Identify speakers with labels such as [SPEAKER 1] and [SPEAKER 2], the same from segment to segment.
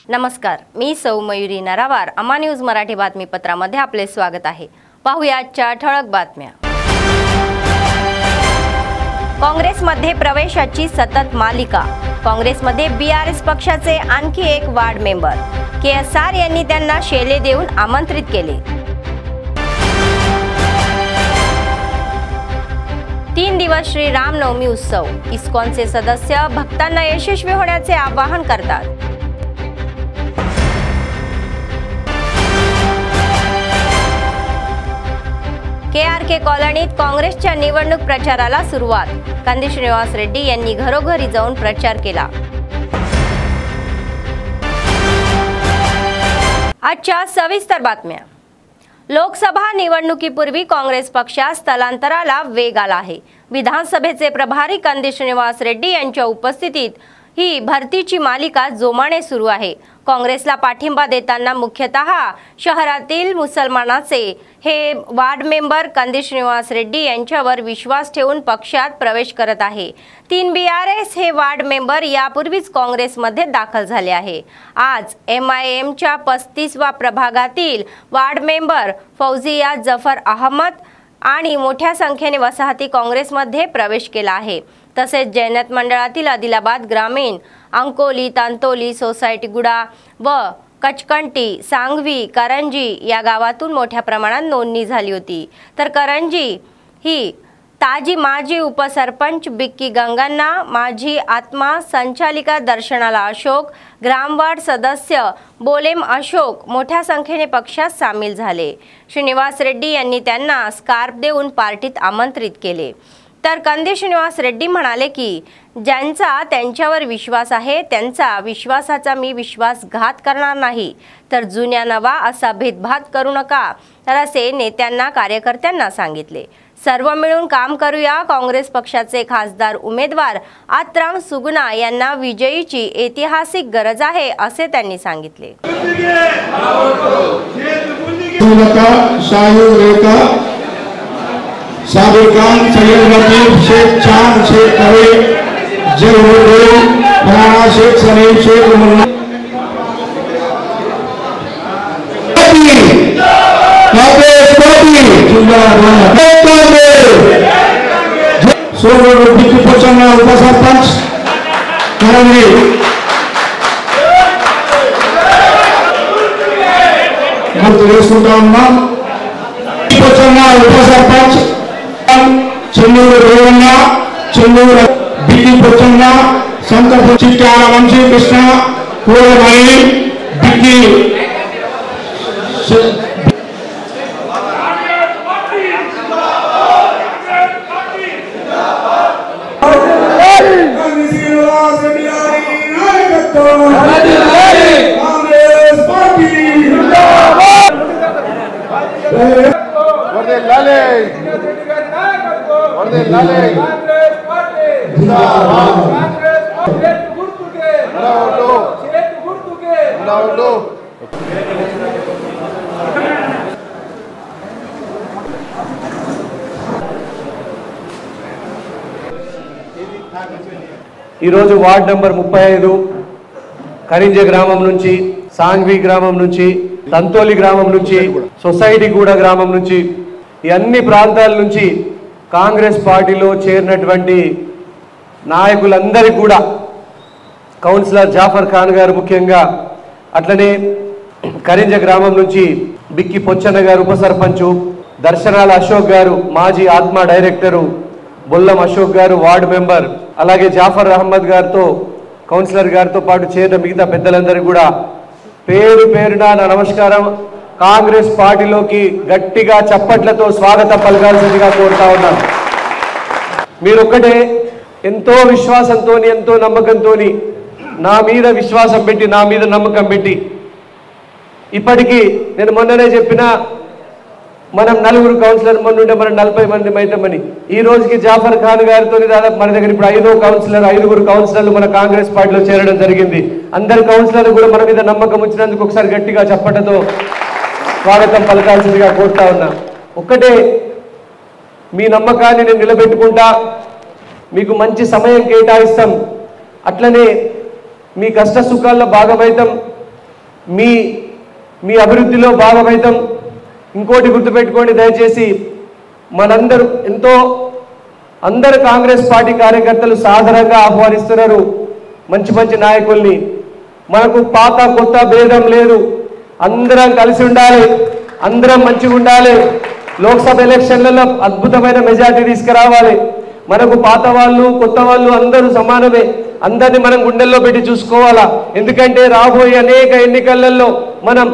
[SPEAKER 1] नमस्कार, मी सौ मयुरी नरावार. अमा न्यूज मराठी बातमीपत्रामध्ये आपले स्वागत आहे. पाहूया आजच्या ठळक बातम्या. काँग्रेसमध्ये प्रवेशाची सतत मालिका. काँग्रेसमध्ये बीआरएस पक्षाचे आणखी एक वार्ड मेंबर केएसआर यांनी त्यांना शेले देऊन आमंत्रित केले. 3 दिवस श्री रामनवमी उत्सव. इस्कॉनचे सदस्य भक्तांना यशस्वी होण्याचे आवाहन करतात. केआरके कॉलनीत काँग्रेसच्या निवडणूक प्रचाराला सुरुवात. कांदी श्रीनिवास रेड्डी यांनी घरोघरी जाऊन प्रचार केला. आजच्या सविस्तर बातम्या. लोकसभा निवडणुकीपूर्वी काँग्रेस पक्षात स्थलांतराला वेग आला आहे. विधानसभेचे प्रभारी कांदी श्रीनिवास रेड्डी यांच्या उपस्थितीत ही भरतीची मालिका जोमाने सुरू आहे. काँग्रेसला पाठिंबा देताना मुख्यतः शहरातील मुसलमानाचे हे वार्ड मेंबर कांदी श्रीनिवास रेड्डी यांच्यावर विश्वास ठेवून पक्षात प्रवेश करत आहे. 3 बीआरएस हे वार्ड मेंबर यापूर्वीच काँग्रेसमध्ये दाखल झाले आहे. आज एमआयएमच्या 35व्या प्रभागातील वार्ड मेंबर फौजिया जफर अहमद आणि मोठ्या संख्येने वसाहती काँग्रेसमध्ये प्रवेश केला आहे. तसेच जैनत मंडळातील आदिलाबाद ग्रामीण, अंकोली, तांतोली, सोसायटी गुडा व कचकंटी, सांगवी, करंजी या गावातून मोठ्या प्रमाणात नोंदणी झाली होती. तर करंजी ही ताजी माजी उपसरपंच बिक्की गंगन्ना, माजी आत्मा संचालिका दर्शनाला अशोक, ग्रामवार्ड सदस्य बोलेम अशोक मोठ्या संख्येने पक्षात सामील झाले. श्रीनिवास रेड्डी यांनी त्यांना स्कार्फ देऊन पार्टीत आमंत्रित केले. तर कांदी श्रीनिवास रेड्डी म्हणाले की ज्यांचा त्यांच्यावर विश्वास आहे त्यांचा विश्वासाचा मी विश्वासघात करणार नाही, तर जुन्या नवा असा भेदभाव करू नका, तर असे नेत्यांना कार्यकर्त्यांना सांगितले. सर्व मिळून काम करूया. काँग्रेस पक्षाचे खासदार उमेदवार आत्राम सुगुना यांना विजयीची ऐतिहासिक गरज आहे असे त्यांनी सांगितले.
[SPEAKER 2] साबिर खान, सैयद लतीफ, शेख चांद, शेख कवे, जरूर फलाना शेख सलीम, शेख मुन्ना उपसरपंच करंजी, उपसरपंच చెన్నూరు రేవಣ್ణ, చెన్నూరు బిల్లి పొచ్చన్న, శంకర్ చిట్టాల వంశీ కృష్ణ, పూలమణి, బిల్లి
[SPEAKER 3] ఈరోజు వార్డ్ నంబర్ 35 కరింజ గ్రామం నుంచి, సాంగ్వి గ్రామం నుంచి, తంతోలి గ్రామం నుంచి, సొసైటీ గూడ గ్రామం నుంచి ఈ అన్ని ప్రాంతాల నుంచి కాంగ్రెస్ పార్టీలో చేరినటువంటి నాయకులందరికీ కూడా కౌన్సిలర్ జాఫర్ ఖాన్ గారు ముఖ్యంగా, అట్లనే కరింజ గ్రామం నుంచి బిక్కి పొచ్చన్న గారు ఉప సర్పంచు, దర్శనాల అశోక్ గారు మాజీ ఆత్మ director, Bollam Ashok garu ward member, అలాగే జాఫర్ అహ్మద్ గారితో కౌన్సిలర్ గారితో పాటు చేరిన మిగతా పెద్దలందరికీ కూడా పేరు పేరున నా నమస్కారం. కాంగ్రెస్ పార్టీలోకి గట్టిగా చప్పట్లతో స్వాగతం పలకాల్సిందిగా కోరుతా ఉన్నాను. మీరొక్కటే ఎంతో విశ్వాసంతో, ఎంతో నమ్మకంతో, నా మీద విశ్వాసం పెట్టి, నా మీద నమ్మకం పెట్టి, ఇప్పటికీ నేను మొన్ననే చెప్పిన మనం 4 కౌన్సిలర్ మొన్నుంటే మనం 40 మంది అవుతామని. ఈ రోజుకి జాఫర్ ఖాన్ గారితో దాదాపు మన దగ్గర ఇప్పుడు 5వ కౌన్సిలర్, 5గురు కౌన్సిలర్లు మన కాంగ్రెస్ పార్టీలో చేరడం జరిగింది. అందరు కౌన్సిలర్లు కూడా మన మీద నమ్మకం ఉంచినందుకు ఒకసారి గట్టిగా చప్పటతో స్వాగతం పలకాల్సిందిగా కోరుతా ఉన్నా. ఒక్కటే మీ నమ్మకాన్ని నేను నిలబెట్టుకుంటా, మీకు మంచి సమయం కేటాయిస్తాం, అట్లనే మీ కష్ట సుఖాల్లో భాగమైతాం. మీ మీ అభివృద్ధిలో భాగమైతం. ఇంకోటి గుర్తుపెట్టుకోండి దయచేసి, మనందరూ అందరు కాంగ్రెస్ పార్టీ కార్యకర్తలు సాధారణంగా ఆహ్వానిస్తున్నారు మంచి మంచి నాయకుల్ని. మనకు పాత కొత్త భేదం లేదు, అందరం కలిసి ఉండాలి, అందరం మంచిగా ఉండాలి. లోక్సభ ఎలక్షన్లలో అద్భుతమైన మెజార్టీ తీసుకురావాలి. మనకు పాత వాళ్ళు కొత్త వాళ్ళు అందరూ సమానమే, అందరినీ మనం గుండెల్లో పెట్టి చూసుకోవాలా. ఎందుకంటే రాబోయే అనేక ఎన్నికలలో మనం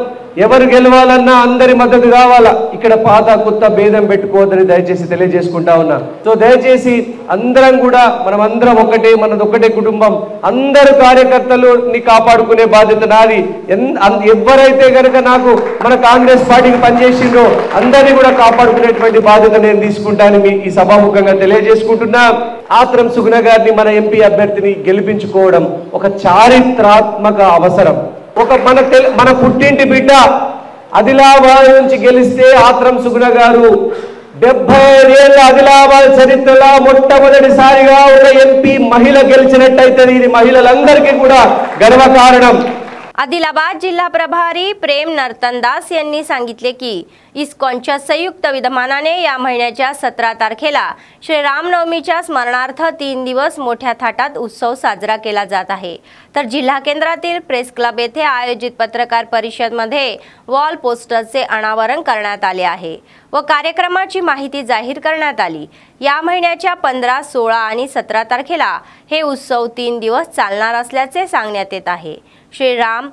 [SPEAKER 3] ఎవరు గెలవాలన్నా అందరి మద్దతు కావాలా. ఇక్కడ పాత కొత్త భేదం పెట్టుకోవద్దని దయచేసి తెలియజేసుకుంటా ఉన్నా. సో దయచేసి అందరం కూడా మనమందరం ఒకటే, మనది ఒకటే కుటుంబం. అందరు కార్యకర్తలని కాపాడుకునే బాధ్యత నాది. ఎవరైతే కనుక నాకు మన కాంగ్రెస్ పార్టీకి పనిచేసిందో అందరినీ కూడా కాపాడుకునేటువంటి బాధ్యత నేను తీసుకుంటానని ఈ సభాముఖంగా తెలియజేసుకుంటున్నా. ఆత్రం సుగుణ గారిని మన ఎంపీ అభ్యర్థిని గెలిపించుకోవడం ఒక చారిత్రాత్మక అవసరం. మన పుట్టింటి బిడ్డ ఆదిలాబాద్ నుంచి గెలిస్తే ఆత్రం సుగుణ గారు 75 ఏళ్ల ఆదిలాబాద్ చరిత్రలో మొట్టమొదటిసారిగా ఒక ఎంపీ మహిళ గెలిచినట్టయితే ఇది మహిళలందరికీ కూడా गर्वकारणम।
[SPEAKER 1] आदिलाबाद जिल्हा प्रभारी प्रेम नर्तनदास यांनी सांगितले की इस्कॉनच्या संयुक्त विद्यमानाने या महिन्याच्या 17 तारखेला श्री रामनवमीच्या स्मरणार्थ 3 दिवस मोठ्या थाटात उत्सव साजरा केला जात आहे। तर जिल्हा केंद्रातील प्रेस क्लब येथे आयोजित पत्रकार परिषद मध्ये वॉल पोस्टरचे अनावरण करण्यात आले आहे व कार्यक्रमाची माहिती जाहीर करण्यात आली। या महिन्याच्या 15, 16 आणि 17 तारखेला हे उत्सव 3 दिवस चालणार असल्याचे सांगण्यात येत आहे। श्रीराम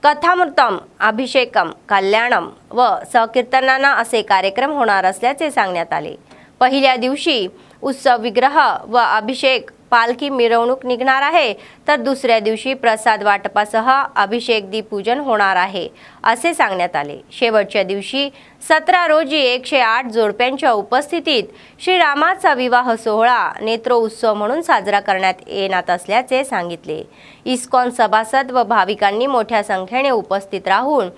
[SPEAKER 1] कथामृतम, अभिषेकम, कल्याणम व संकीर्तनाना असे कार्यक्रम होणार असल्याचे सांगण्यात आले। पहिल्या दिवशी उत्सव विग्रह व अभिषेक पालखी मिरवणूक निघणार आहे, तर दुसऱ्या दिवशी प्रसाद वाटपासह अभिषेक दीपपूजन होणार आहे असे सांगण्यात आले। शेवटच्या दिवशी 17 रोजी 108 जोडप्यांच्या उपस्थितीत श्रीरामाचा विवाह सोहळा नेत्रोत्सव म्हणून साजरा करण्यात येणार असल्याचे सांगितले। इस्कॉन सभासद व भाविकांनी मोठ्या संख्येने उपस्थित राहून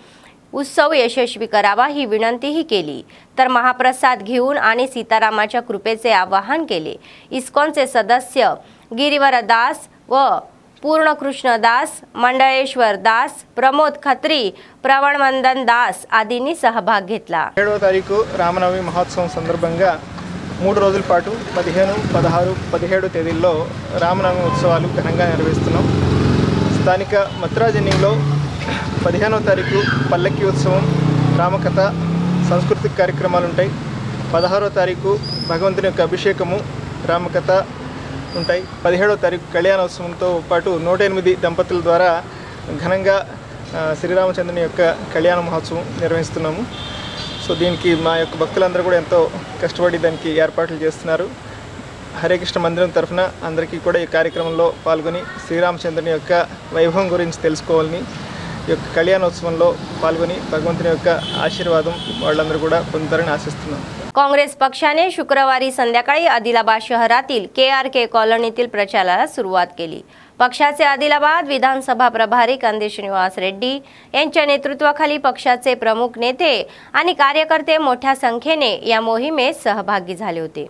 [SPEAKER 1] उत्सव यशस्वी करावा ही विनंतीही केली। तर महाप्रसाद घेऊन आणि सीतारामाच्या कृपेचे आवाहन केले। इस्कॉनचे सदस्य गिरीवर दास व पूर्णकृष्ण दास, मंडळेश्वर दास, प्रमोद खत्री, प्रवणवंदन दास आदींनी सहभाग घेतला।
[SPEAKER 4] 7వ తారీఖు రామనవమి మహోత్సవం సందర్భంగా 3 రోజుల పాటు 15, 16, 17 తేదీల్లో రామనవమి ఉత్సవాలు ఘనంగా నిర్వహిస్తున్నాం। స్థానిక మద్రాజనీలో 15వ తారీఖు పల్లకి ఉత్సవం, రామకథ, సాంస్కృతిక కార్యక్రమాలు ఉంటాయి। 16వ తారీఖు భగవంతుని యొక్క అభిషేకము, రామకథ ఉంటాయి। 17వ తారీఖు కళ్యాణోత్సవంతో పాటు 108 దంపతుల ద్వారా ఘనంగా శ్రీరామచంద్రుని యొక్క కళ్యాణ మహోత్సవం నిర్వహిస్తున్నాము। సో దీనికి మా యొక్క భక్తులందరూ కూడా ఎంతో కష్టపడి దానికి ఏర్పాట్లు చేస్తున్నారు। హరే కృష్ణ మందిరం తరఫున అందరికీ కూడా ఈ కార్యక్రమంలో పాల్గొని శ్రీరామచంద్రుని యొక్క వైభవం గురించి తెలుసుకోవాలని, ఈ యొక్క కళ్యాణోత్సవంలో పాల్గొని భగవంతుని యొక్క ఆశీర్వాదం వాళ్ళందరూ కూడా పొందుతారని ఆశిస్తున్నాం।
[SPEAKER 1] काँग्रेस पक्षाने शुक्रवारी संध्याकाळी आदिलाबाद शहरातील KRK कॉलनीतील प्रचाराला सुरुवात केली। पक्षाचे आदिलाबाद विधानसभा प्रभारी कंदी श्रीनिवास रेड्डी यांच्या नेतृत्वाखाली पक्षाचे प्रमुख नेते आणि कार्यकर्ते मोठ्या संख्येने या मोहिमेत सहभागी झाले होते।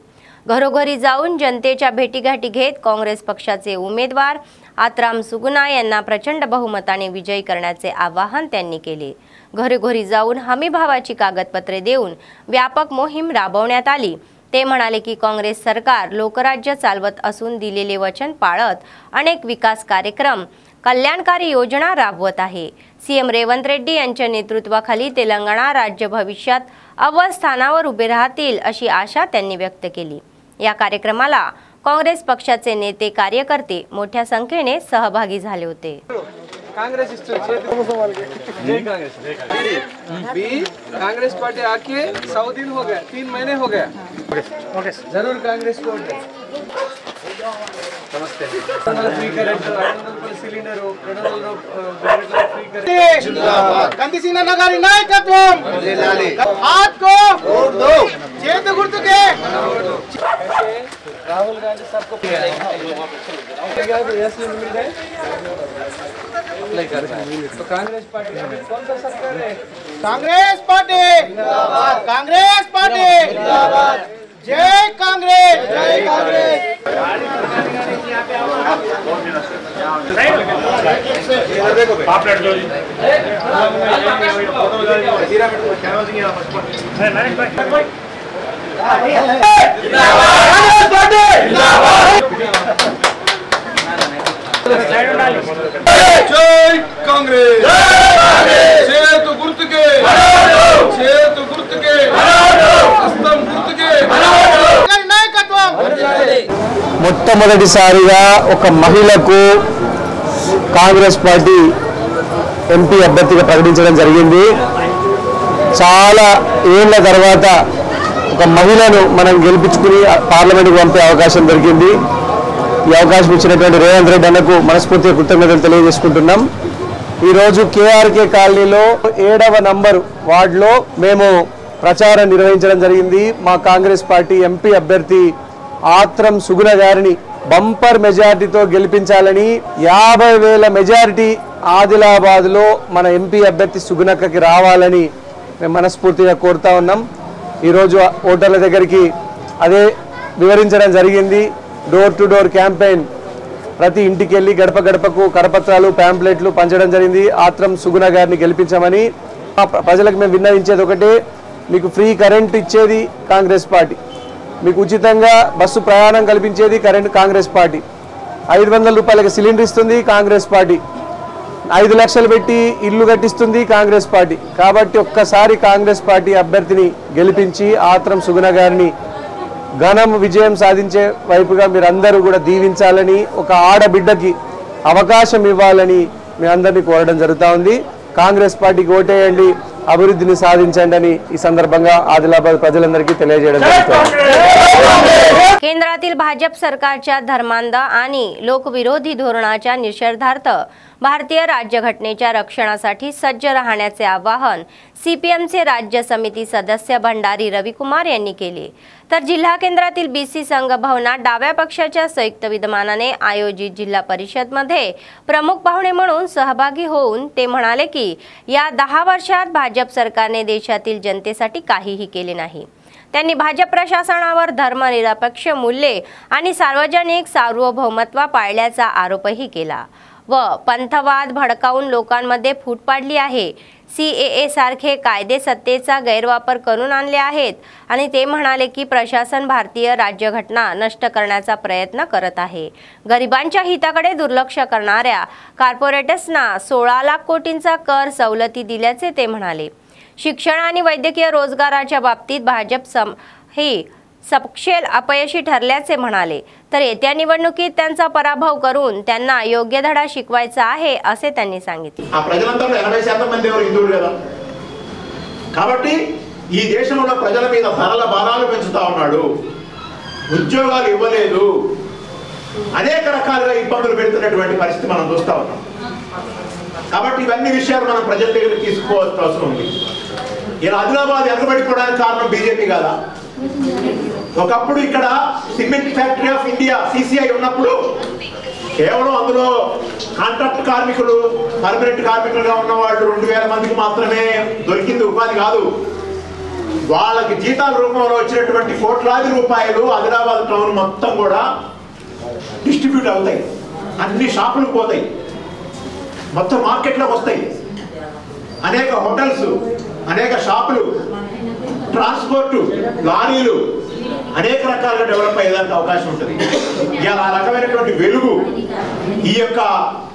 [SPEAKER 1] घरोघरी जाऊन जनतेच्या भेटीगाठी घेत काँग्रेस पक्षाचे उमेदवार आत्राम सुगुना यांना प्रचंड बहुमताने विजयी करण्याचे आवाहन त्यांनी केले। घरोघरी जाऊन हमीभावाची कागदपत्रे देऊन व्यापक मोहीम राबवण्यात आली। ते म्हणाले की काँग्रेस सरकार लोकराज्य चालवत असून दिलेले वचन पाळत अनेक विकास कार्यक्रम, कल्याणकारी योजना राबवत आहे। सीएम रेवंत रेड्डी यांच्या नेतृत्वाखाली तेलंगणा राज्य भविष्यात अव्वल स्थानावर उभे राहतील अशी आशा त्यांनी व्यक्त केली। या कार्यक्रमाला काँग्रेस पक्षाचे नेते, कार्यकर्ते मोठ्या संख्येने सहभागी झाले होते।
[SPEAKER 5] कांग्रेस कांग्रेस पार्टी आके 100 दिन हो गया, 3 महीने हो गया। जरूर कांग्रेस को नमस्ते। फ्री सिलिंडर कंदिसिना नगारी नायकत्वम हाथ को दो చేత గుర్తుకే राहुल गांधी सबको मिल गए तो कांग्रेस पार्टी कौन सा सरकार है? कांग्रेस पार्टी जिंदाबाद, कांग्रेस पार्टी जिंदाबाद, जय कांग्रेस, जय कांग्रेस।
[SPEAKER 3] మొట్టమొదటిసారిగా ఒక మహిళకు కాంగ్రెస్ పార్టీ ఎంపీ అభ్యర్థిగా ప్రకటించడం జరిగింది. చాలా ఏళ్ల తర్వాత ఒక మహిళను మనం గెలిపించుకుని పార్లమెంట్కి పంపే అవకాశం దొరికింది. ఈ అవకాశం ఇచ్చినటువంటి రేవంత్ రెడ్డి అన్నకు మనస్ఫూర్తిగా కృతజ్ఞతలు తెలియజేసుకుంటున్నాం. ఈరోజు కేఆర్కే కాలనీలో 7వ నంబర్ వార్డులో మేము ప్రచారం నిర్వహించడం జరిగింది. మా కాంగ్రెస్ పార్టీ ఎంపీ అభ్యర్థి ఆత్రం సుగుణ గారిని బంపర్ మెజారిటీతో గెలిపించాలని 50,000 మెజారిటీ ఆదిలాబాద్లో మన ఎంపీ అభ్యర్థి సుగుణక్కకి రావాలని మేము మనస్ఫూర్తిగా కోరుతా ఉన్నాం. ఈరోజు ఓటర్ల దగ్గరికి అదే వివరించడం జరిగింది. డోర్ టు డోర్ క్యాంపెయిన్, ప్రతి ఇంటికి వెళ్ళి గడప గడపకు కరపత్రాలు ప్యాంప్లెట్లు పంచడం జరిగింది. ఆత్రం సుగుణ గారిని గెలిపించమని ప్రజలకు మేము విన్నవించేది ఒకటే, మీకు ఫ్రీ కరెంట్ ఇచ్చేది కాంగ్రెస్ పార్టీ, మీకు ఉచితంగా బస్సు ప్రయాణం కల్పించేది కాంగ్రెస్ పార్టీ, 500 రూపాయలకి సిలిండర్ ఇస్తుంది కాంగ్రెస్ పార్టీ, 5 లక్షలు పెట్టి ఇల్లు కట్టిస్తుంది కాంగ్రెస్ పార్టీ. కాబట్టి ఒక్కసారి కాంగ్రెస్ పార్టీ అభ్యర్థిని గెలిపించి ఆత్రం సుగుణ గారిని ఘనం విజయం సాధించే వైపుగా మీరందరూ కూడా దీవించాలని, ఒక ఆడబిడ్డకి అవకాశం ఇవ్వాలని మీ అందరినీ కోరడం జరుగుతూ ఉంది. కాంగ్రెస్ పార్టీకి ఓటేయండి, అభివృద్ధిని సాధించండి అని ఈ संदर्भांगा आदिलाबाद प्रजలందరికీ తెలియజేయడం జరుగుతుంది.
[SPEAKER 1] केंद्रातील भाजप सरकारच्या धर्मांध आणि लोकविरोधी धोरणाच्या निषेधार्थ भारतीय राज्यघटनेच्या रक्षणासाठी सज्ज राहण्याचे आवाहन सीपीएमचे राज्य समिती सदस्य भंडारी रविकुमार यांनी केले. तर जिल्हा केंद्रातील बीसी संघ भवनात डाव्या पक्षाच्या संयुक्त विद्यमानाने आयोजित जिल्हा परिषद मध्ये प्रमुख पाहुणे म्हणून सहभागी होऊन ते म्हणाले की या 10 वर्षात भाजप सरकारने देशातील जनतेसाठी काहीही केले नाही. त्यांनी भाजप प्रशासनावर धर्मनिरपेक्ष मूल्ये आणि सार्वजनिक सार्वभौमत्व पाळल्याचा आरोपही केला व पंथवाद भडकावून लोकांमध्ये फूट पाडली आहे. सीएए सारखे कायदे सत्तेचा गैरवापर करून आणले आहेत आणि ते म्हणाले की प्रशासन भारतीय राज्यघटना नष्ट करण्याचा प्रयत्न करत आहे. गरिबांच्या हिताकडे दुर्लक्ष करणाऱ्या कॉर्पोरेट्सना 16 लाख कोटींचा कर सवलती दिल्याचे ते म्हणाले. शिक्षण आणि वैद्यकीय रोजगाराच्या बाबतीत भाजप ही सपशेल अपयशी ठरल्याचे म्हणाले. तर येत्या निवडणुकीत त्यांचा पराभव करून त्यांना योग्य धडा शिकवायचा आहे असे त्यांनी सांगितले.
[SPEAKER 2] ఆ ప్రజలంతా 80% మంది ఎవరు హిందువులు కదా, కాబట్టి ఈ దేశంలో ప్రజల మీద ధరల భారాలు పెంచుతా ఉన్నాడు, ఉద్యోగాలు ఇవ్వలేదు, అనేక రకాలుగా ఇబ్బందులు పెడుతున్నటువంటి పరిస్థితి మనం చూస్తా ఉన్నాం. కాబట్టి ఇవన్నీ విషయాలు మనం ప్రజల దగ్గరికి తీసుకోవాల్సిన అవసరం ఉంది. ఇలా ఆదిలాబాద్ ఎగబడిపోవడానికి కారణం బీజేపీ కాదా? ఒకప్పుడు ఇక్కడ cement factory of India CCI ఉన్నప్పుడు కేవలం అందులో కాంట్రాక్ట్ కార్మికులు పర్మనెంట్ కార్మికులుగా ఉన్న వాళ్ళు 2000 మందికి మాత్రమే దొరికింది ఉపాధి కాదు. వాళ్ళకి జీతాల రూపంలో వచ్చినటువంటి కోట్లాది రూపాయలు ఆదిలాబాద్ టౌన్ మొత్తం కూడా డిస్ట్రిబ్యూట్ అవుతాయి, అన్ని షాపులకు పోతాయి, మొత్తం మార్కెట్లోకి వస్తాయి. అనేక హోటల్స్, అనేక షాపులు, ట్రాన్స్పోర్ట్, లారీలు అనేక రకాలుగా డెవలప్ అయ్యేదానికి అవకాశం ఉంటుంది. ఇలా ఆ రకమైనటువంటి వెలుగు ఈ యొక్క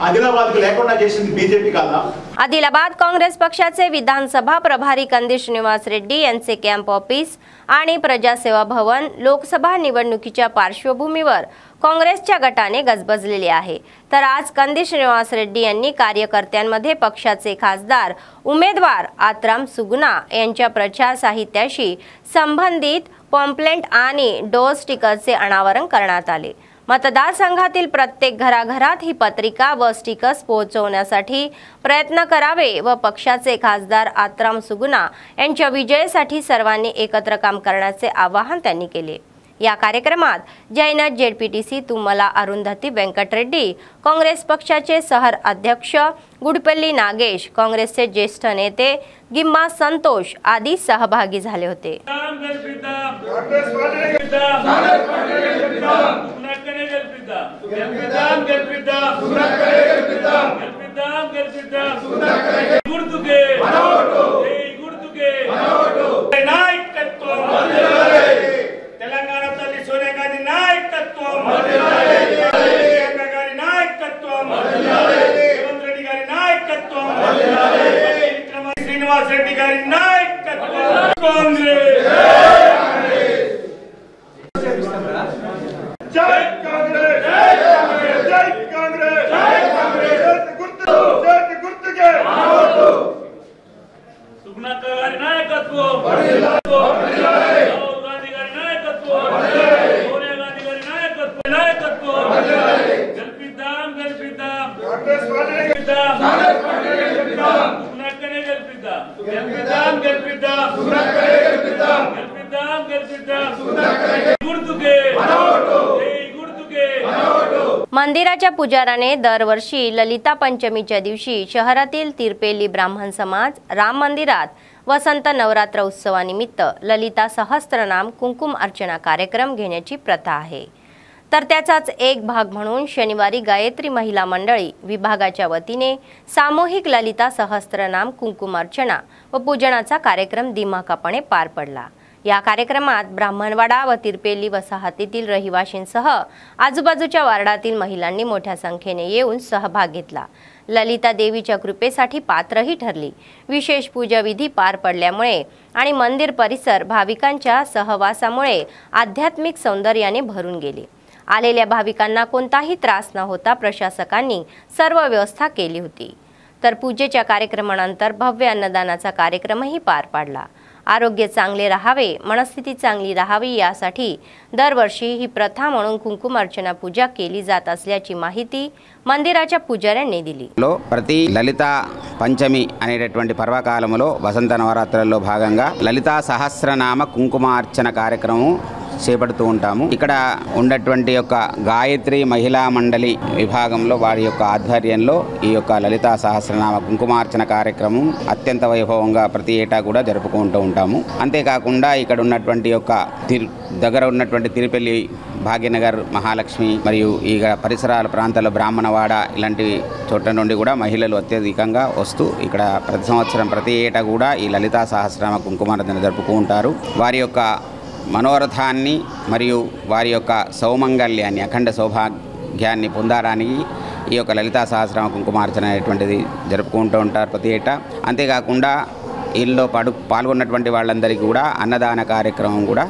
[SPEAKER 2] ఆదిలాబాద్కు లేకుండా చేసింది బీజేపీ కాదా?
[SPEAKER 1] आदिलाबाद काँग्रेस पक्षाचे विधानसभा प्रभारी कंदी श्रीनिवास रेड्डी यांचे कॅम्प ऑफिस आणि प्रजासेवा भवन लोकसभा निवडणुकीच्या पार्श्वभूमीवर काँग्रेसच्या गटाने गजबजलेले आहे. तर आज कंदी श्रीनिवास रेड्डी यांनी कार्यकर्त्यांमध्ये पक्षाचे खासदार उमेदवार आत्राम सुगुणा यांच्या प्रचार साहित्याशी संबंधित पॉम्पलेट आणि डोर स्टिकरचे अनावरण करण्यात आले. मतदारसंघातील प्रत्येक घराघरात ही पत्रिका व स्टिकर्स पोहोचवण्यासाठी प्रयत्न करावे व पक्षाचे खासदार आत्राम सुगुणा यांच्या विजयासाठी सर्वांनी एकत्र काम करण्याचे आवाहन त्यांनी केले. या कार्यक्रमात जैनत जेडपीटीसी तुमला अरुंधती वेंकट रेड्डी, काँग्रेस पक्षाचे शहर अध्यक्ष गुडपल्ली नागेश, काँग्रेसचे ज्येष्ठ नेते गिम्मा संतोष आदी सहभागी झाले होते.
[SPEAKER 6] తెలంగాణ తల్లి సోనియా గాంధీ నాయకత్వం, గారి నాయకత్వం, రేవంత్ రెడ్డి గారి నాయకత్వం, శ్రీనివాస్ రెడ్డి గారి నాయకత్వం, కాంగ్రెస్ జై కాంగ్రెస్, జై కాంగ్రెస్, జై కాంగ్రెస్, గుర్తుకే సుగుణక్క గారి నాయకత్వం, రాహుల్ గాంధీ గారి నాయకత్వం, సోనియా గాంధీ గారి నాయకత్వం, గెలిపిద్దాం గెలిపిద్దాం సుగుణక్కనే గెలిపిద్దాం, గెలిపిద్దాం గుర్తుకే
[SPEAKER 1] मंदिराच्या पुजाराने दरवर्षी ललिता पंचमीच्या दिवशी शहरातील तिरपेली ब्राह्मण समाज राम मंदिरात वसंत नवरात्र उत्सवानिमित्त ललिता सहस्त्रनाम कुंकुम अर्चना कार्यक्रम घेण्याची प्रथा आहे। तर त्याचाच एक भाग म्हणून शनिवारी गायत्री महिला मंडळी विभागाच्या वतीने सामूहिक ललिता सहस्त्रनाम कुंकुम अर्चना व पूजनाचा कार्यक्रम दिमाखापणे पार पडला। या कार्यक्रमात ब्राह्मणवाडा व तिरपेली वसाहतीतील रहिवाशींसह आजूबाजूच्या वार्डातील महिलांनी मोठ्या संख्येने येऊन सहभाग घेतला। ललिता देवीच्या कृपेसाठी पात्रही ठरली। विशेष पूजाविधी पार पडल्यामुळे आणि मंदिर परिसर भाविकांच्या सहवासामुळे आध्यात्मिक सौंदर्याने भरून गेले। आलेल्या भाविकांना कोणताही त्रास न होता प्रशासकांनी सर्व व्यवस्था केली होती। तर पूजेच्या कार्यक्रमानंतर भव्य अन्नदानाचा कार्यक्रमही पार पाडला। आरोग्य चांगले राहावे, मनस्थिती चांगली राहावी यासाठी दरवर्षी ही प्रथा म्हणून कुंकुम अर्चना पूजा केली जात असल्याची माहिती मंदिराच्या पुजाऱ्यांनी दिली।
[SPEAKER 7] ప్రతి లలితా పంచమి అనేటటువంటి పర్వకాలంలో వసంత నవరాత్రుల్లో భాగంగా లలితా సహస్రనామ కుంకుమార్చన కార్యక్రమం చేపడుతూ ఉంటాము। ఇక్కడ ఉన్నటువంటి యొక్క గాయత్రి మహిళా మండలి విభాగంలో వారి యొక్క ఆధ్వర్యంలో ఈ యొక్క లలితా సహస్రనామ కుంకుమార్చన కార్యక్రమం అత్యంత వైభవంగా ప్రతి ఏటా కూడా జరుపుకుంటూ ఉంటాము। అంతేకాకుండా ఇక్కడ ఉన్నటువంటి యొక్క దగ్గర ఉన్నటువంటి తిరుపల్లి భాగ్యనగర్ మహాలక్ష్మి మరియు ఈ పరిసరాల ప్రాంతాల్లో బ్రాహ్మణవాడ ఇలాంటి చోట్ల నుండి కూడా మహిళలు అత్యధికంగా వస్తూ ఇక్కడ ప్రతి సంవత్సరం ప్రతి ఏటా కూడా ఈ లలితా సహస్రనామ కుంకుమార్చన జరుపుకుంటారు। వారి యొక్క మనోరథాన్ని మరియు వారి యొక్క సౌమంగళ్యాన్ని అఖండ సౌభాగ్యాన్ని పొందడానికి ఈ యొక్క లలితా సహస్రనామ కుంకుమార్చన అనేటువంటిది జరుపుకుంటూ ఉంటారు ప్రతి ఏటా। అంతేకాకుండా ఇల్లో పాల్గొన్నటువంటి వాళ్ళందరికీ కూడా అన్నదాన కార్యక్రమం కూడా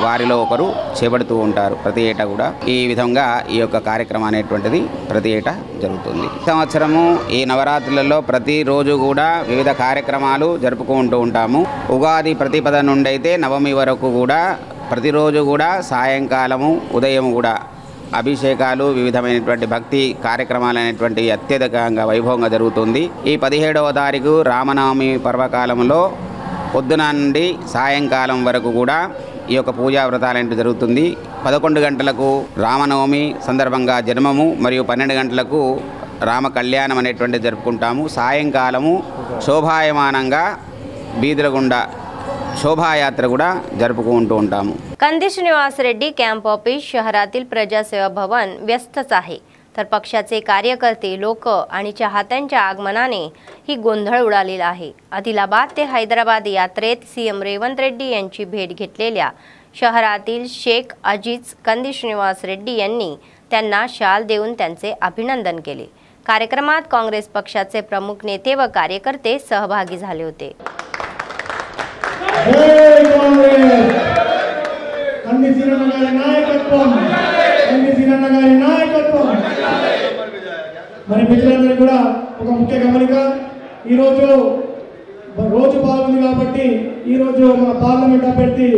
[SPEAKER 7] వారిలో ఒకరు చేపడుతూ ఉంటారు ప్రతి ఏటా కూడా। ఈ విధంగా ఈ యొక్క కార్యక్రమం అనేటువంటిది ప్రతి ఏటా జరుగుతుంది। సంవత్సరము ఈ నవరాత్రులలో ప్రతిరోజు కూడా వివిధ కార్యక్రమాలు జరుపుకుంటూ ఉంటాము। ఉగాది ప్రతిపద నుండి అయితే నవమి వరకు కూడా ప్రతిరోజు కూడా సాయంకాలము ఉదయం కూడా అభిషేకాలు వివిధమైనటువంటి భక్తి కార్యక్రమాలు అనేటువంటి అత్యధికంగా వైభవంగా జరుగుతుంది। ఈ 17వ తారీఖు రామనవమి పర్వకాలంలో పొద్దున నుండి సాయంకాలం వరకు కూడా ఈ యొక్క పూజా వ్రతాలు అనేవి జరుగుతుంది। 11 గంటలకు రామనవమి సందర్భంగా జన్మము మరియు 12 గంటలకు రామ కళ్యాణం అనేటువంటి జరుపుకుంటాము। సాయంకాలము శోభాయమానంగా బీదుల గుండా शोभायात्रा కూడా జరుపుకుంటూ ఉంటాము।
[SPEAKER 1] कंदी श्रीनिवास रेड्डी कॅम्प ऑफिस शहरातील प्रजासेवा भवन व्यस्तच आहे। तर पक्षाचे कार्यकर्ते लोक आणि चाहत्यांच्या आगमनाने ही गोंधळ उडालेला आहे। आदिलाबाद ते हैदराबाद यात्रेत सीएम रेवंत रेड्डी यांची भेट घेतलेल्या शहरातील शेख अजीज कंदी श्रीनिवास रेड्डी यांनी त्यांना शाल देऊन त्यांचे अभिनंदन केले। कार्यक्रमात काँग्रेस पक्षाचे प्रमुख नेते व कार्यकर्ते सहभागी झाले होते।
[SPEAKER 8] మరి మిత్రులందరూ కూడా ఒక ముఖ్య గమనిక, రోజు బాగుంది కాబట్టి ఈరోజు మన పార్లమెంట్ అభ్యర్థి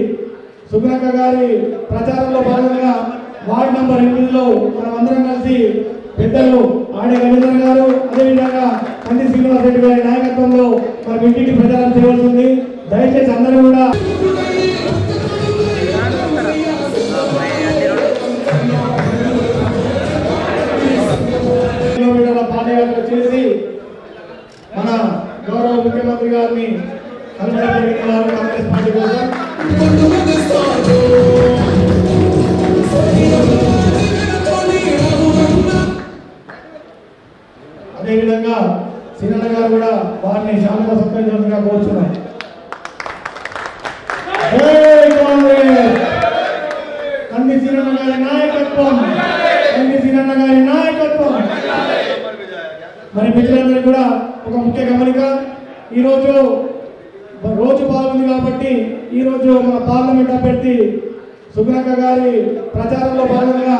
[SPEAKER 8] సుగుణక్క గారి ప్రచారంలో భాగంగా వార్డు నంబర్ 8లో మనం అందరం కలిసి పెద్దలు ఆడే రవీంద్ర గారు అదేవిధంగా కంది శ్రీనివాస్ రెడ్డి గారి నాయకత్వంలో మన ఇంటికి ప్రచారం చేయవలసింది। దయచేసి అందరూ కూడా కిలోమీటర్ల పాదయాత్ర చేసి మన గౌరవ ముఖ్యమంత్రి గారిని కలవడానికి కాంగ్రెస్ పార్టీ కోసం అదేవిధంగా సాధారణంగా సత్కరించాల్సిందిగా కోరుతున్నాం. జై కాంగ్రెస్. కంది సీనన్న గారి నాయకత్వం, కంది సీనన్న గారి నాయకత్వం. మరి మిత్రులందరూ కూడా ఒక ముఖ్య గమనిక, ఈరోజు రోజు బాగుంది కాబట్టి ఈరోజు మన పార్లమెంట్ అభ్యర్థి సుగ్నక్క గారి ప్రచారంలో భాగంగా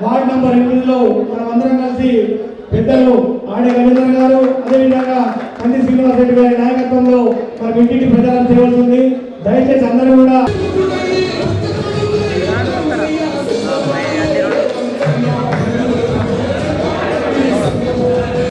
[SPEAKER 8] వార్డు నంబర్ 8లో మనం అందరం కలిసి పెద్దలు ఆడే రవీంద్ర గారు, అదేవిధంగా కంది శ్రీనివాస్ రెడ్డి గారి నాయకత్వంలో మనం ఇంటికి ప్రచారం చేయవలసింది. దయచేసి అందరూ కూడా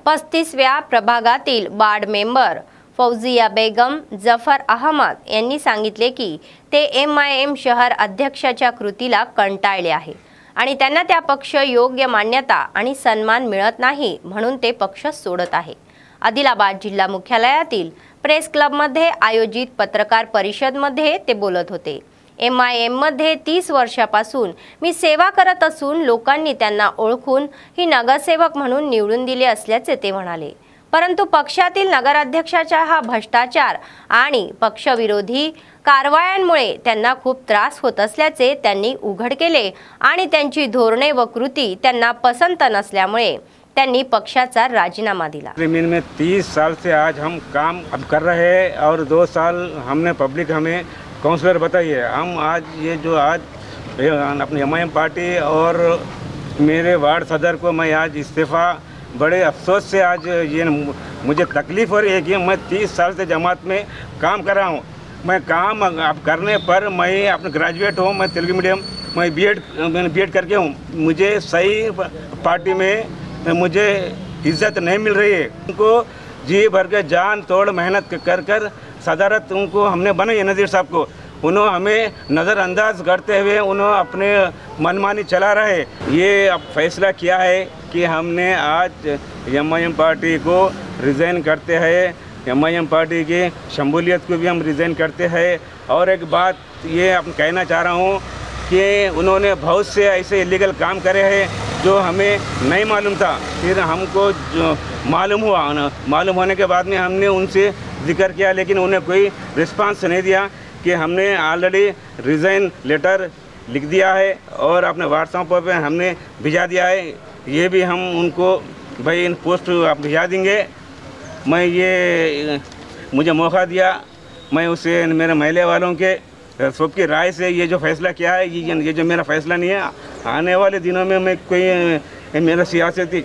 [SPEAKER 1] पस्तीसव्या प्रभागातील वार्ड मेंबर फौजिया बेगम जफर अहमद यांनी सांगितले की ते MIM शहर अध्यक्षाच्या कृतीला कंटाळले आहे आणि त्यांना त्या पक्ष योग्य मान्यता आणि सन्मान मिळत नाही म्हणून ते पक्ष सोडत आहे. आदिलाबाद जिल्हा मुख्यालयातील प्रेस क्लबमध्ये आयोजित पत्रकार परिषदमध्ये ते बोलत होते. MIM मध्ये 30 वर्षापासून मी सेवा करत असून लोकांनी त्यांना ओळखून ही नगरसेवक म्हणून निवडून दिले असल्याचे ते म्हणाले. परंतु पक्षातील नगराध्यक्षाचा हा भ्रष्टाचार आणि पक्षविरोधी कारवायांमुळे त्यांना खूप त्रास होत असल्याचे त्यांनी उघड केले आणि त्यांची धोरणे व कृती त्यांना पसंत नसल्यामुळे त्यांनी पक्षाचा राजीनामा दिला.
[SPEAKER 9] जमीन में 30 साल से आज हम काम अब कर रहे हैं और 2 साल हमने पब्लिक हमें काउंसलर बताइए. हम आज ये जो आज अपनी MIM पार्टी और मेरे वार्ड सदर को मैं आज इस्तीफ़ा बड़े अफसोस से आज ये मुझे तकलीफ़ हो रही है कि मैं 30 साल से जमात में काम कर रहा हूँ. मैं काम अब करने पर मैं अपना ग्रेजुएट हूँ, मैं तेलुगु मीडियम, मैं मैंने B.Ed करके हूँ. मुझे सही पार्टी में मुझे इज्जत नहीं मिल रही है. उनको जी भर के जान तोड़ मेहनत कर कर सदारत उनको हमने बनाई है नज़ीर साहब को. उन्होंने हमें नज़रअंदाज करते हुए उन्होंने अपने मनमानी चला रहे. ये अब फैसला किया है कि हमने आज MIM पार्टी को रिज़ाइन करते हैं. MIM पार्टी की शमूलियत को भी हम रिज़ाइन करते हैं. और एक बात ये अब कहना चाह रहा हूँ कि उन्होंने बहुत से ऐसे इलीगल काम करे हैं जो हमें नहीं मालूम था. फिर हमको जो मालूम हुआ, मालूम होने के बाद में हमने उनसे जिक्र किया, लेकिन उन्हें कोई रिस्पांस नहीं दिया कि हमने ऑलरेडी रिज़ाइन लेटर लिख दिया है और अपने व्हाट्सएप पर हमने भिजा दिया है. ये भी हम उनको भाई इन पोस्ट आप भिजा देंगे. मैं ये मुझे मौका दिया, मैं उसे मेरे महल्ले वालों के सबकी राय से ये जो फैसला किया है, ये जो मेरा फैसला नहीं है. आने वाले दिनों में मैं कोई मेरा सियासती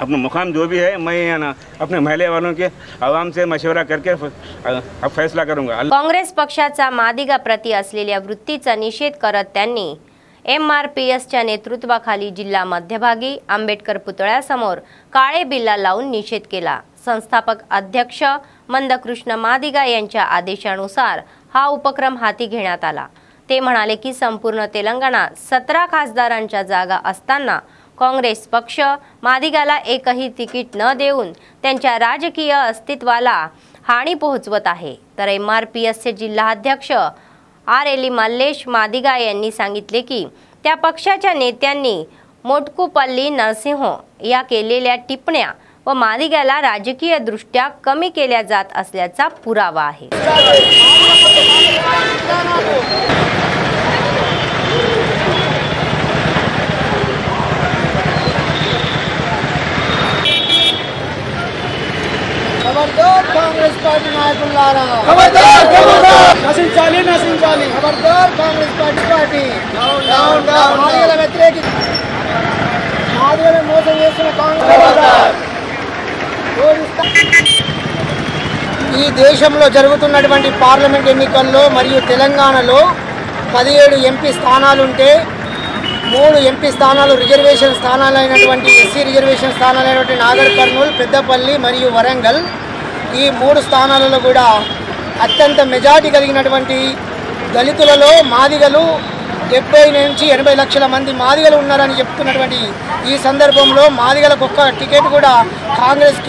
[SPEAKER 9] अपना मुकाम जो भी है, मैं ना अपने महल्ले वालों के आवाम से मशवरा करके अब फैसला करूंगा.
[SPEAKER 1] काँग्रेस पक्षाचा मादिगा प्रति असलेल्या वृत्तीचा निषेध करत त्यांनी MRPSच्या नेतृत्वाखाली जिल्हा मध्यभागी आंबेडकर पुतळ्यासमोर काळे बिल्ला लावून निषेध केला. संस्थापक अध्यक्ष मंदकृष्ण मादिगा यांच्या आदेशानुसार हा उपक्रम हाती घेण्यात आला. ते म्हणाले की संपूर्ण तेलंगणात 17 खासदारांच्या जागा असताना काँग्रेस पक्ष मादिगाला एकही तिकीट न देऊन त्यांच्या राजकीय अस्तित्वाला हानी पोहोचवत आहे. तर MRPSचे जिल्हाध्यक्ष RL मल्लेश मादिगा यांनी सांगितले की त्या पक्षाच्या नेत्यांनी मोटकुपल्ली नरसिंह या केलेल्या टिप्पण्या व मादिगाला राजकीय दृष्ट्या कमी केल्या जात असल्याचा पुरावा आहे.
[SPEAKER 5] खबरदार कांग्रेस पार्टी नायकुलारा, खबरदार खबरदार नशिंचाली नशिंचाली, खबरदार कांग्रेस पार्टी डाउन डाउन मादिगల వ్యతిరేకి మాదిగల మోసం చేస్తున్న కాంగ్రెస్ ఈ దేశంలో జరుగుతున్నటువంటి పార్లమెంట్ ఎన్నికల్లో మరియు తెలంగాణలో 17 ఎంపీ స్థానాలుంటే 3 ఎంపీ స్థానాలు రిజర్వేషన్ స్థానాలైనటువంటి ఎస్సీ రిజర్వేషన్ స్థానాలైనటువంటి నాగర్ కర్నూల్, పెద్దపల్లి మరియు వరంగల్, ఈ 3 స్థానాలలో కూడా అత్యంత మెజారిటీ కలిగినటువంటి దళితులలో మాదిగలు 70 నుంచి 80 లక్షల మంది మాదిగలు ఉన్నారని చెప్తున్నటువంటి ఈ సందర్భంలో మాదిగలకు ఒక్క టికెట్ కూడా కాంగ్రెస్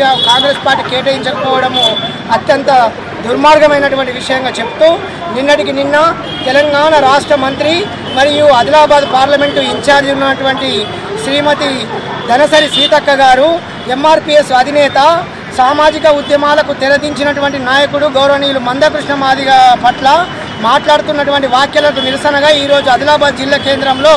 [SPEAKER 5] పార్టీ కేటాయించకపోవడము అత్యంత దుర్మార్గమైనటువంటి విషయంగా చెప్తూ నిన్నటికి నిన్న తెలంగాణ రాష్ట్ర మంత్రి మరియు ఆదిలాబాద్ పార్లమెంటు ఇన్ఛార్జ్ ఉన్నటువంటి శ్రీమతి ధనసరి సీతక్క గారు MRPS అధినేత సామాజిక ఉద్యమాలకు తెరదించినటువంటి నాయకుడు గౌరవనీయులు మందకృష్ణ మాదిగ పట్ల మాట్లాడుతున్నటువంటి వ్యాఖ్యలకు నిరసనగా ఈరోజు ఆదిలాబాద్ జిల్లా కేంద్రంలో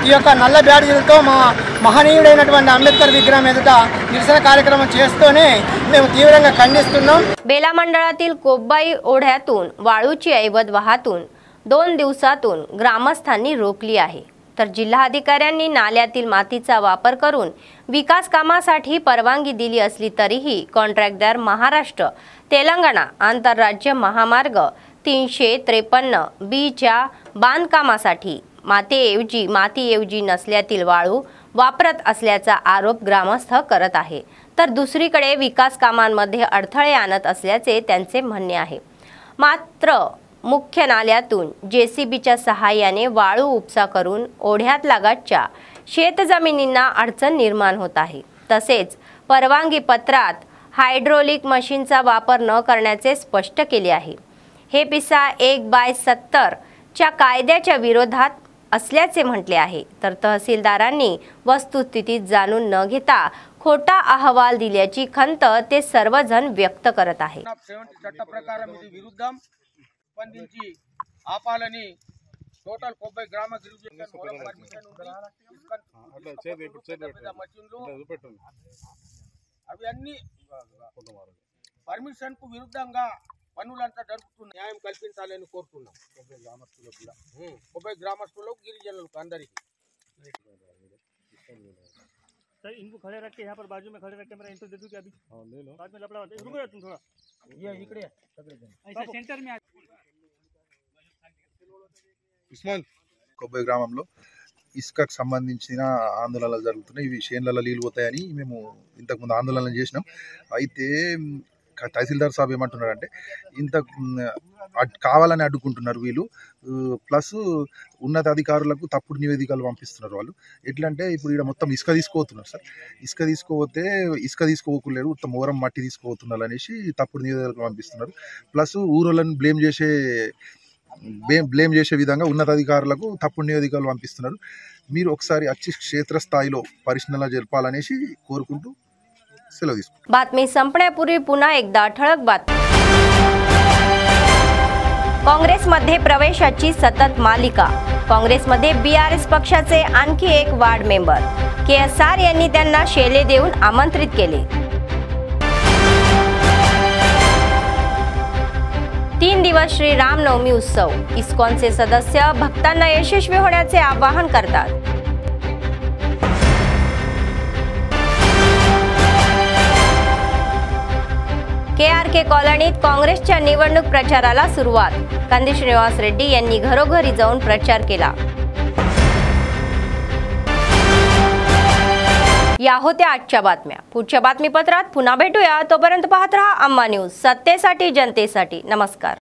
[SPEAKER 5] ఈ యొక్క నల్ల బ్యాడ్జీలతో మా మహనీయుడైనటువంటి అంబేద్కర్ विग्रह एదుట निरसन कार्यक्रम చేస్తూనే మేము తీవ్రంగా ఖండిస్తున్నాం।
[SPEAKER 1] बेला मंडळातील कोब्बाई ओढ्यातून वाळूची ऐवज वाहतून 2 दिवसातून ग्रामस्थांनी रोखली आहे, तर जिल्हाधिकाऱ्यांनी नाल्यातील मातीचा वापर करून विकास कामासाठी परवानगी दिली असली तरीही कॉन्ट्रॅक्टदार महाराष्ट्र तेलंगणा आंतरराज्य महामार्ग 353 B च्या बांधकामासाठी मातीऐवजी नसल्यातील वाळू वापरत असल्याचा आरोप ग्रामस्थ करत आहे, तर दुसरीकडे विकास कामांमध्ये अडथळे आणत असल्याचे त्यांचे म्हणणे आहे। मात्र मुख्य नाल्यातून जेसीबीच्या सहाय्याने वाळू उपसा करून ओढ्यात लागतच्या शेतजमिनींना अडचण निर्माण होत आहे। तसेच परवानगी पत्रात हायड्रोलिक मशीनचा वापर न करण्याचे स्पष्ट केले आहे। हे पिसा 1/70 च्या कायद्याच्या विरोधात असल्याचे म्हटले आहे, तर तहसीलदारांनी वस्तुस्थिती जाणून न घेता खोटा अहवाल दिल्याची खंत ते सर्वजण व्यक्त करत आहे।
[SPEAKER 10] చట్ట ప్రకారం ఇది విరుద్ధం స్పందించి ఆపాలని టోటల్ కొబ్బై గ్రామ గిరిజన పర్మిషన్ ఉంది అవి అన్ని పర్మిషన్ కు విరుద్ధంగా పనులంతా జరుగుతున్న న్యాయం కల్పించాలని కోరుతున్నాం। కొబ్బై గ్రామస్తులకు గిరిజనులకు అందరికీ
[SPEAKER 11] सर इनको खड़े रख के यहाँ पर बाजू में खड़े रख के मेरा इंटरव्यू दे दूं क्या अभी? ले लो, बाद में लफड़ा होता है। रुको यार तुम थोड़ा,
[SPEAKER 10] ये इकडे
[SPEAKER 11] ऐसा सेंटर में
[SPEAKER 12] ఉస్మాన్ కొబ్బై గ్రామంలో ఇసుకకు సంబంధించిన ఆందోళనలు జరుగుతున్నాయి। ఇవి చేన్లలో నీళ్ళు పోతాయని మేము ఇంతకుముందు ఆందోళన చేసినాం। అయితే తహసీల్దార్ సాబ్ ఏమంటున్నారంటే ఇంత కావాలని అడ్డుకుంటున్నారు వీళ్ళు, ప్లస్ ఉన్నతాధికారులకు తప్పుడు నివేదికలు పంపిస్తున్నారు వాళ్ళు। ఎట్లంటే ఇప్పుడు ఇక్కడ మొత్తం ఇసుక తీసుకుపోతున్నారు సార్, ఇసుక తీసుకోలేరు, మొత్తం మోరం మట్టి తీసుకుపోతున్నారు అనేసి తప్పుడు నివేదికలు పంపిస్తున్నారు। ప్లస్ ఊరోళ్ళని బ్లేమ్ చేసే విధంగా ఉన్నతాధికారులకు తప్పుడు నివేదికలు పంపిస్తున్నారు। మీరు ఒకసారి వచ్చి క్షేత్రస్థాయిలో పరిశీలన జరపాలనేసి కోరుకుంటూ సెలవు తీసుకుంటాం।
[SPEAKER 1] बातमी संपण्यापूर्वी पुन्हा एकदा ठळक बातमी। काँग्रेसमध्ये प्रवेशाची सतत मालिका। काँग्रेसमध्ये बीआरएस पक्षाचे आणखी एक वार्ड मेंबर केएसआर यांनी त्यांना शेले देऊन आमंत्रित केले। 3 दिवस श्री रामनवमी उत्सव। इस्कॉनचे सदस्य भक्तांना यशस्वी होण्याचे आवाहन करतात। केआरके कॉलनीत काँग्रेसच्या निवडणूक प्रचाराला सुरुवात। कांदी श्रीनिवास रेड्डी यांनी घरोघरी जाऊन प्रचार केला। या होत्या आजच्या बातम्या। पुढच्या बातमीपत्रात पुन्हा भेटूया, तोपर्यंत पाहत रहा अम्मा न्यूज, सत्तेसाठी जनतेसाठी। नमस्कार।